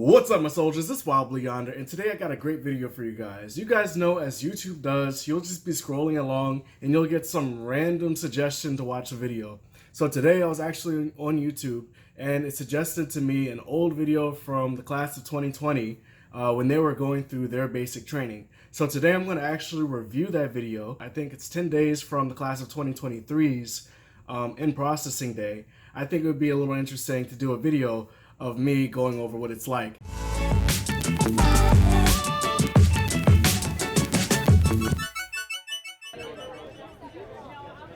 What's up, my soldiers? It's WildBlueYonder, and today I got a great video for you guys. You guys know, as YouTube does, you'll just be scrolling along and you'll get some random suggestion to watch a video. So today I was actually on YouTube and it suggested to me an old video from the class of 2020 when they were going through their basic training. So today I'm going to actually review that video. I think it's 10 days from the class of 2023's in processing day. I think it would be a little interesting to do a video of me going over what it's like.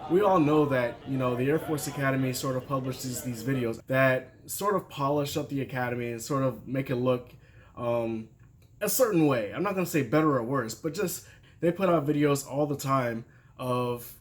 We all know that, the Air Force Academy sort of publishes these videos that sort of polish up the academy and sort of make it look a certain way. I'm not going to say better or worse, but just they put out videos all the time of,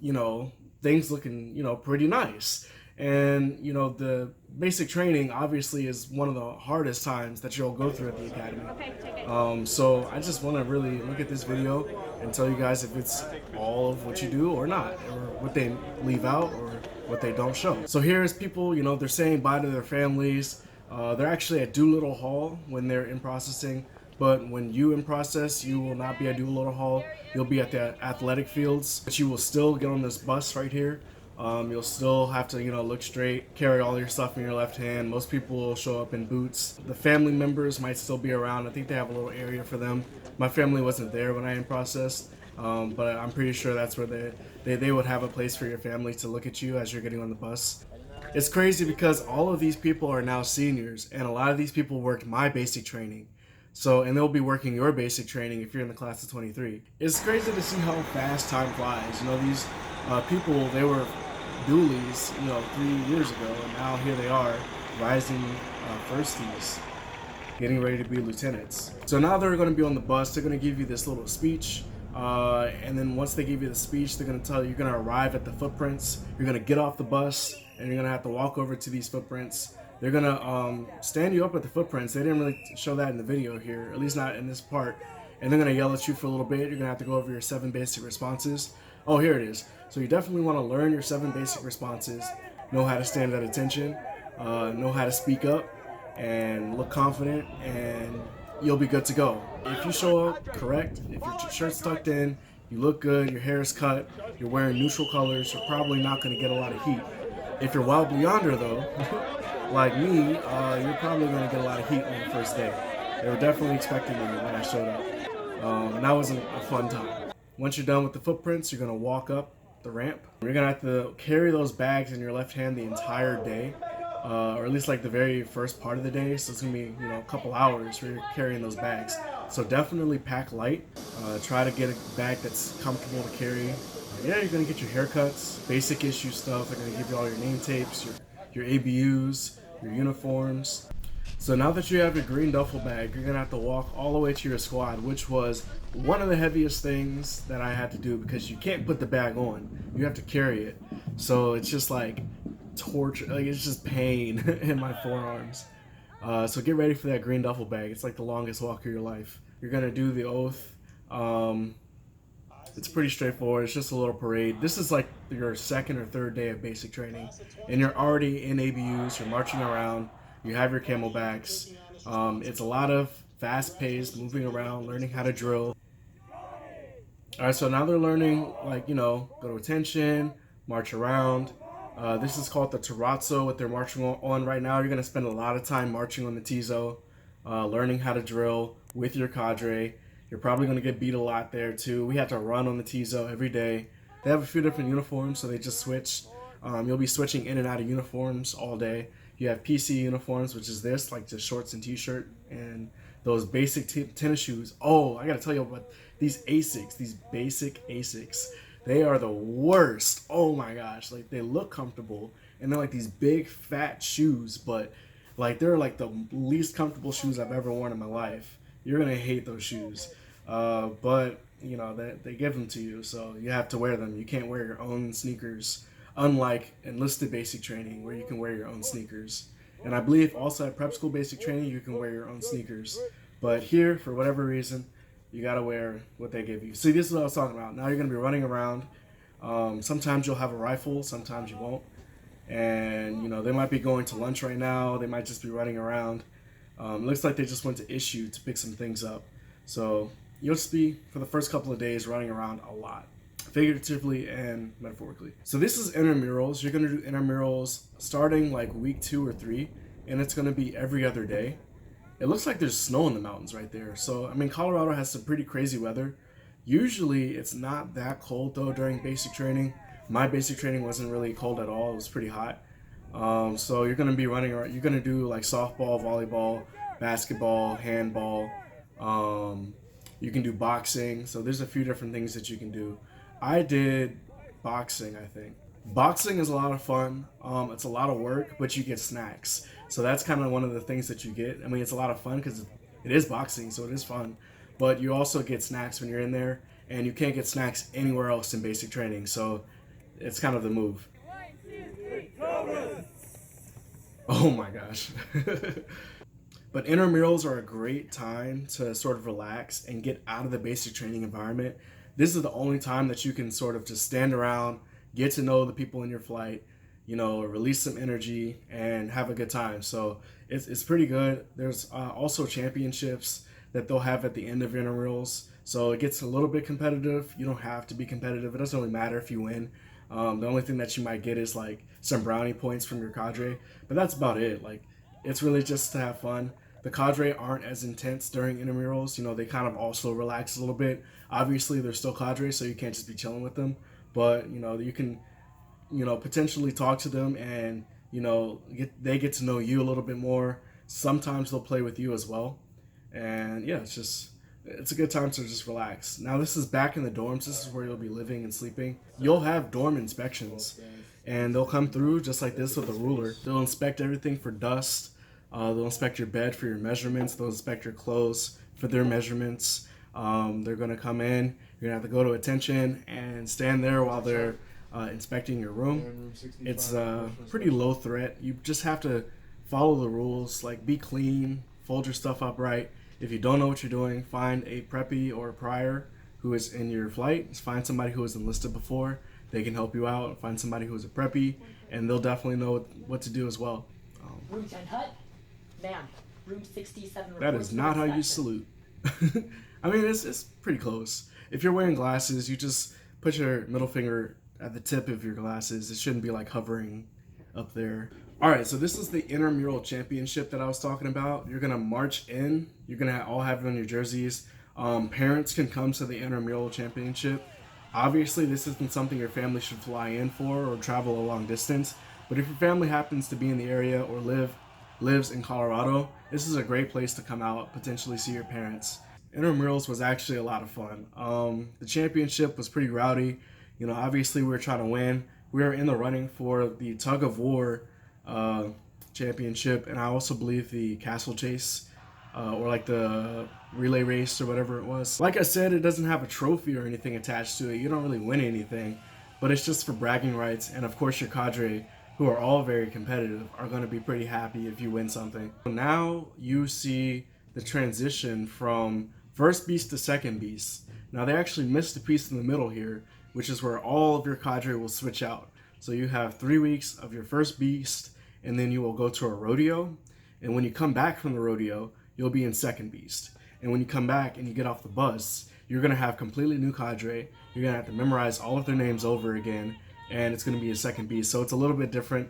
things looking, pretty nice. And, the basic training obviously is one of the hardest times that you'll go through at the academy. So I just want to really look at this video and tell you guys if it's all of what you do or not, or what they leave out or what they don't show. So here's people, they're saying bye to their families. They're actually at Doolittle Hall when they're in processing. But when you in process, you will not be at Doolittle Hall. You'll be at the athletic fields, but you will still get on this bus right here. You'll still have to, look straight, carry all your stuff in your left hand. Most people will show up in boots. The family members might still be around. I think they have a little area for them. My family wasn't there when I in processed, but I'm pretty sure that's where they would have a place for your family to look at you as you're getting on the bus. It's crazy because all of these people are now seniors, and a lot of these people worked my basic training. And they'll be working your basic training if you're in the class of 23. It's crazy to see how fast time flies. These people, they were doolies, 3 years ago, and now here they are, rising firsties, getting ready to be lieutenants. So now they're going to be on the bus. They're going to give you this little speech, and then once they give you the speech, they're going to tell you you're going to arrive at the footprints. You're going to get off the bus, and you're going to have to walk over to these footprints. They're going to stand you up at the footprints. They didn't really show that in the video here, at least not in this part. And they're going to yell at you for a little bit. You're going to have to go over your 7 basic responses. Oh, here it is. So you definitely want to learn your 7 basic responses, know how to stand at attention, know how to speak up, and look confident, and you'll be good to go. If you show up correct, if your shirt's tucked in, you look good, your hair is cut, you're wearing neutral colors, you're probably not going to get a lot of heat. If you're WildBlueYonder though, like me, you're probably going to get a lot of heat on the first day. They were definitely expecting me when I showed up, and that wasn't a fun time. Once you're done with the footprints, you're going to walk up the ramp. You're going to have to carry those bags in your left hand the entire day, or at least like the very first part of the day. So it's going to be, a couple hours where you're carrying those bags. So definitely pack light. Try to get a bag that's comfortable to carry. Yeah, you're going to get your haircuts, basic issue stuff. They're going to give you all your name tapes, your ABUs, your uniforms. So now that you have your green duffel bag, you're going to have to walk all the way to your squad, which was one of the heaviest things that I had to do because you can't put the bag on. You have to carry it. So it's just like torture, it's just pain in my forearms. So get ready for that green duffel bag. It's like the longest walk of your life. You're going to do the oath. It's pretty straightforward. It's just a little parade. This is like your 2nd or 3rd day of basic training, and you're already in ABUs. You're marching around. You have your camelbacks. It's a lot of fast-paced, moving around, learning how to drill. All right, so now they're learning, go to attention, march around. This is called the terrazzo, what they're marching on right now. You're going to spend a lot of time marching on the Tizo, learning how to drill with your cadre. You're probably going to get beat a lot there, too. We have to run on the Tizo every day. They have a few different uniforms, so they just switched. You'll be switching in and out of uniforms all day. You have PC uniforms, which is this, like just shorts and t-shirt, and those basic tennis shoes. Oh, I gotta tell you about these Asics, these basic Asics. They are the worst. Oh my gosh, they look comfortable, and they're like these big fat shoes, but they're like the least comfortable shoes I've ever worn in my life. You're gonna hate those shoes, but they give them to you, so you have to wear them. You can't wear your own sneakers. Unlike enlisted basic training where you can wear your own sneakers. And I believe also at prep school basic training you can wear your own sneakers. But here, for whatever reason, you gotta wear what they give you. See, this is what I was talking about. Now you're gonna be running around. Sometimes you'll have a rifle, sometimes you won't. And they might be going to lunch right now, they might just be running around. It looks like they just went to issue to pick some things up. So you'll just be, for the first couple of days, running around a lot, figuratively and metaphorically. So this is intramurals. You're going to do intramurals starting like week 2 or 3, and it's going to be every other day. It looks like there's snow in the mountains right there. So, I mean, Colorado has some pretty crazy weather. Usually it's not that cold though during basic training. My basic training wasn't really cold at all. It was pretty hot. So you're going to be running around. You're going to do like softball, volleyball, basketball, handball. You can do boxing. So there's a few different things that you can do. I did boxing, I think. Boxing is a lot of fun. It's a lot of work, but you get snacks. So that's kind of one of the things that you get. I mean, it's a lot of fun because it is boxing, so it is fun. But you also get snacks when you're in there, and you can't get snacks anywhere else in basic training. So it's kind of the move. Oh my gosh. But intramurals are a great time to sort of relax and get out of the basic training environment. This is the only time that you can sort of just stand around, get to know the people in your flight, you know, release some energy and have a good time. So it's pretty good. There's also championships that they'll have at the end of intramurals. So it gets a little bit competitive. You don't have to be competitive. It doesn't really matter if you win. The only thing that you might get is like some brownie points from your cadre, but that's about it. Like, it's really just to have fun. The cadre aren't as intense during intramurals. You know, they kind of also relax a little bit. Obviously, they're still cadre, so you can't just be chilling with them. But, you know, you can, you know, potentially talk to them and, you know, they get to know you a little bit more. Sometimes they'll play with you as well. And yeah, it's a good time to just relax. Now this is back in the dorms. This is where you'll be living and sleeping. You'll have dorm inspections, and they'll come through just like this with a ruler. They'll inspect everything for dust. They'll inspect your bed for your measurements. They'll inspect your clothes for their measurements. They're gonna come in. You're gonna have to go to attention and stand there while they're inspecting your room. It's pretty low threat. You just have to follow the rules, like be clean, fold your stuff up right. If you don't know what you're doing, find a preppy or a prior who is in your flight. Just find somebody who has enlisted before. They can help you out. Find somebody who is a preppy, and they'll definitely know what to do as well. Room 10 hut, ma'am. Room 67. That is not how you salute. I mean, it's pretty close. If you're wearing glasses, you just put your middle finger at the tip of your glasses. It shouldn't be like hovering up there. All right, so this is the intramural championship that I was talking about. You're gonna march in. You're gonna all have it on your jerseys. Parents can come to the intramural championship. Obviously, this isn't something your family should fly in for or travel a long distance. But if your family happens to be in the area or lives in Colorado, this is a great place to come out, potentially see your parents. Intramurals was actually a lot of fun. The championship was pretty rowdy. You know, obviously we were trying to win. We were in the running for the tug of war championship, and I also believe the castle chase or like the relay race or whatever it was. Like I said, it doesn't have a trophy or anything attached to it. You don't really win anything, but it's just for bragging rights. And of course your cadre, who are all very competitive, are going to be pretty happy if you win something. Now you see the transition from first beast to second beast. Now they actually missed a piece in the middle here, which is where all of your cadre will switch out. So you have 3 weeks of your first beast, and then you will go to a rodeo. And when you come back from the rodeo, you'll be in second beast. And when you come back and you get off the bus, you're gonna have completely new cadre. You're gonna have to memorize all of their names over again, and it's gonna be a second beast. So it's a little bit different.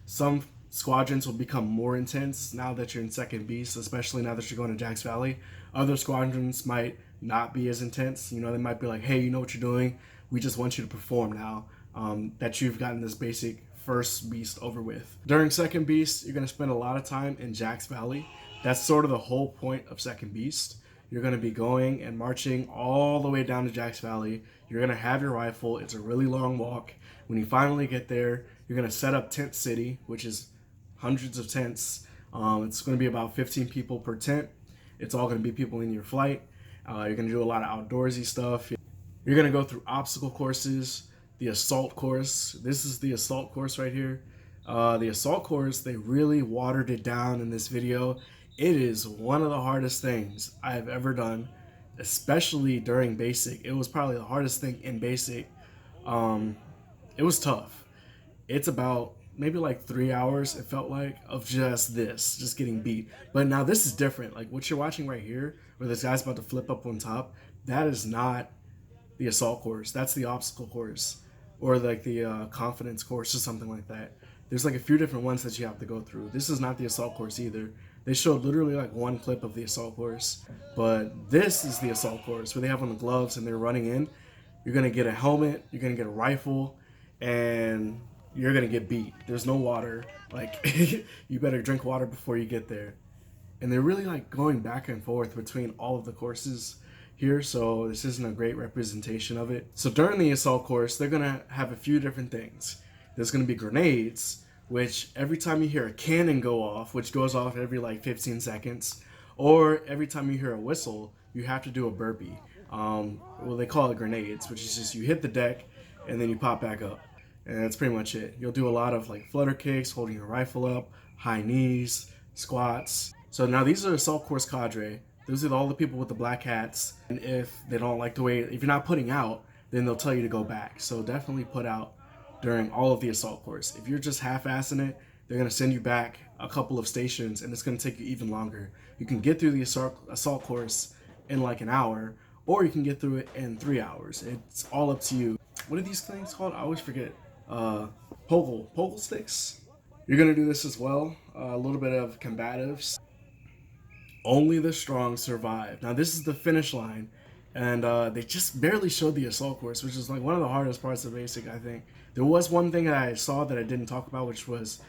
Some squadrons will become more intense now that you're in second beast, especially now that you're going to Jax Valley. Other squadrons might not be as intense. You know, they might be like, hey, you know what you're doing? We just want you to perform now that you've gotten this basic first beast over with. During second beast, you're going to spend a lot of time in Jax Valley. That's sort of the whole point of second beast. You're going to be going and marching all the way down to Jax Valley. You're going to have your rifle. It's a really long walk. When you finally get there, you're going to set up Tent City, which is hundreds of tents. It's going to be about 15 people per tent. It's all going to be people in your flight. You're going to do a lot of outdoorsy stuff. You're going to go through obstacle courses, the assault course. This is the assault course right here. The assault course, they really watered it down in this video. It is one of the hardest things I have ever done, especially during basic. It was probably the hardest thing in basic. It was tough. It's about maybe like 3 hours, it felt like, of just getting beat. But now this is different. Like what you're watching right here, where this guy's about to flip up on top, that is not the assault course. That's the obstacle course, or like the confidence course or something like that. There's like a few different ones that you have to go through. This is not the assault course either. They showed literally like one clip of the assault course, but this is the assault course where they have on the gloves and they're running in. You're gonna get a helmet, you're gonna get a rifle, and you're gonna get beat. There's no water. Like you better drink water before you get there. And they're really like going back and forth between all of the courses here, so this isn't a great representation of it. So during the assault course, they're gonna have a few different things. There's gonna be grenades, which every time you hear a cannon go off, which goes off every like 15 seconds, or every time you hear a whistle, you have to do a burpee. Well, they call it grenades, which is just you hit the deck and then you pop back up. And that's pretty much it. You'll do a lot of like flutter kicks, holding your rifle up, high knees, squats. So now these are assault course cadre. Those are all the people with the black hats. And if they don't like the way, if you're not putting out, then they'll tell you to go back. So definitely put out during all of the assault course. If you're just half-assing it, they're gonna send you back a couple of stations and it's gonna take you even longer. You can get through the assault course in like an hour, or you can get through it in 3 hours. It's all up to you. What are these things called? I always forget. Poggle sticks. You're gonna do this as well. A little bit of combatives. Only the strong survive. Now this is the finish line, and they just barely showed the assault course, which is like one of the hardest parts of basic, I think. There was one thing that I saw that I didn't talk about, which was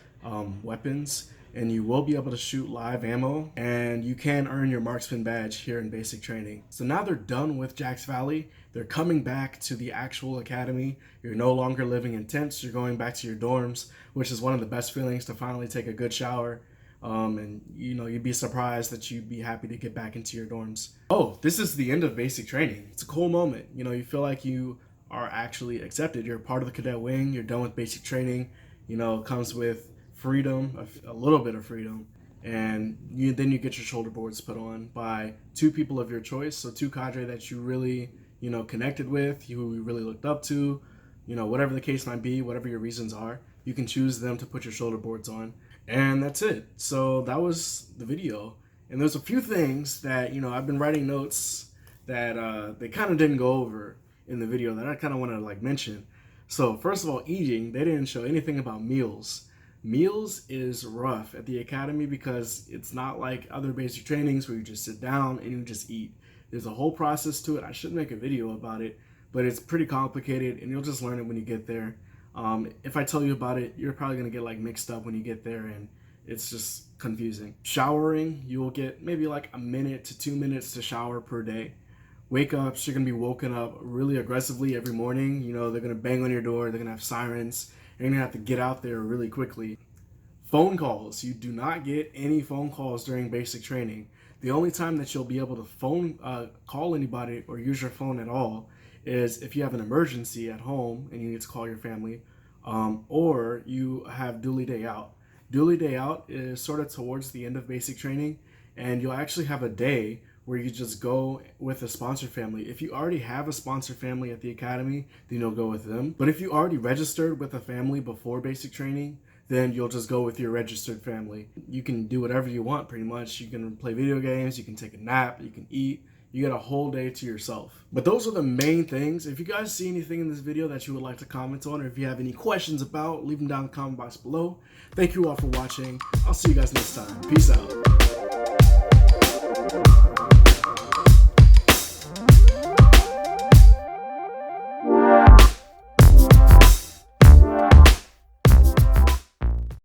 weapons, and you will be able to shoot live ammo, and you can earn your marksman badge here in basic training. So now they're done with Jax Valley. They're coming back to the actual academy. You're no longer living in tents. You're going back to your dorms, which is one of the best feelings, to finally take a good shower. And you know, you'd be surprised that you'd be happy to get back into your dorms. Oh, this is the end of basic training. It's a cool moment. You know, you feel like you are actually accepted. You're part of the cadet wing. You're done with basic training. You know, it comes with freedom, a little bit of freedom, and then you get your shoulder boards put on by two people of your choice. So two cadre that you really, you know, connected with, who you really looked up to, you know, whatever the case might be, whatever your reasons are, you can choose them to put your shoulder boards on. And that's it. So that was the video. And there's a few things that, you know, I've been writing notes that they kind of didn't go over in the video that I kind of want to like mention. So first of all, eating, they didn't show anything about meals. Meals is rough at the academy because it's not like other basic trainings where you just sit down and you just eat. There's a whole process to it. I should make a video about it, but it's pretty complicated and you'll just learn it when you get there. If I tell you about it, you're probably gonna get like mixed up when you get there and it's just confusing. Showering, you will get maybe like a minute to 2 minutes to shower per day. Wake ups, you're gonna be woken up really aggressively every morning. You know, they're gonna bang on your door, they're gonna have sirens, you're gonna have to get out there really quickly. Phone calls, you do not get any phone calls during basic training. The only time that you'll be able to call anybody or use your phone at all is if you have an emergency at home and you need to call your family, or you have dually day out. Dually day out is sort of towards the end of basic training, and you'll actually have a day where you just go with a sponsor family. If you already have a sponsor family at the academy, then you'll go with them. But if you already registered with a family before basic training, then you'll just go with your registered family. You can do whatever you want pretty much. You can play video games, you can take a nap, you can eat. You get a whole day to yourself. But those are the main things. If you guys see anything in this video that you would like to comment on, or if you have any questions about, leave them down in the comment box below. Thank you all for watching. I'll see you guys next time. Peace out.